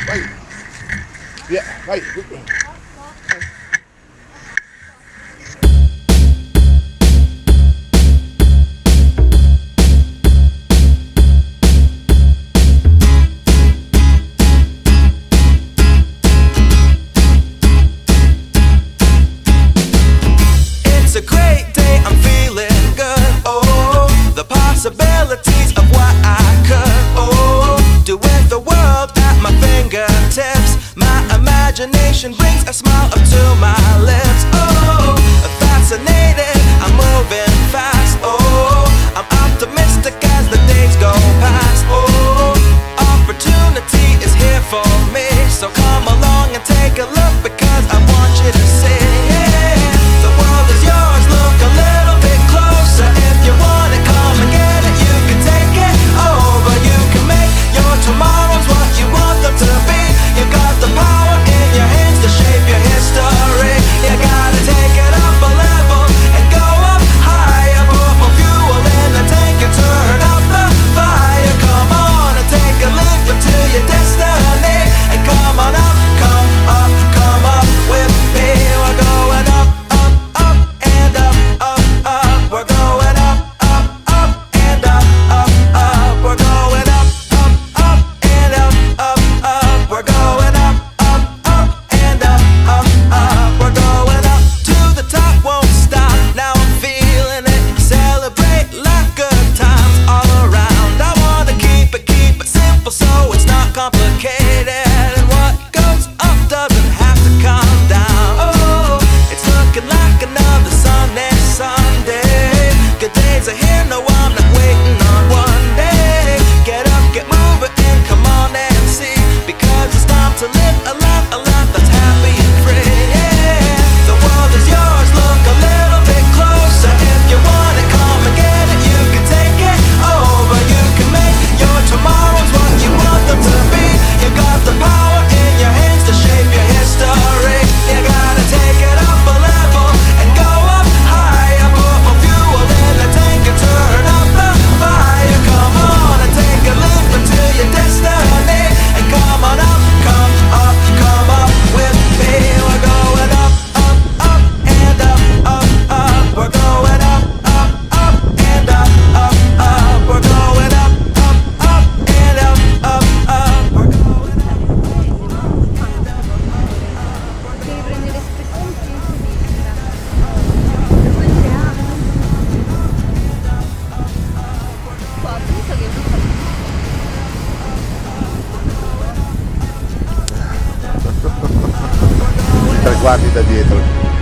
Vai. Via, vai. It's a great day, I'm feeling good. Oh, the possibilities of what I could, do with the world at my fingertips. My imagination brings a smile up to my lips. Oh, fascinated, I'm moving fast. Oh, I'm optimistic as the days go past. Oh, opportunity is here for me, so come along and take a look because I want you to see. The world is yours, look a little bit closer. If you want it, come and get it. You can take it over, you can make your tomorrows what you want them to be. You got the power in your hands to shape your history. You gotta take it up a level and go up higher. Put more fuel in the tank and turn up the fire. Come on and take a leap into your destiny. And come on up, come up with me. We're going up, up, up, and up, up, up. We're going up, up, up, and up, up, up. We're going up, up, up, and up, up, up. We're going up, up, up, and up, up, up. We're going up to the top, won't stop. Now I'm feeling it. Celebrate, laugh, good times all around. I wanna keep it simple so it's not complicated. And what goes up doesn't have to come down. Oh, it's looking like another Sunday. Good days are here, no, I'm not waiting on one day. Get up, get moving, and come on and see. Because it's time to live a life that's happy and free. Yeah, the world is yours, look a little bit closer. If you want it, come and get it. You can take it over, you can make your tomorrows what you want them to be. You got the power in your hands to shape your history. You gotta take it up a level and go up higher. Put more fuel in the tank and turn up the fire. Come on and take a leap into your destiny. And come on up, come up with me. We're going up, up, up, and up, up, up. We're going up, up, up, and up, up, up. We're going up, up, up, and up, up, up. We're going up. Tre guardi da dietro.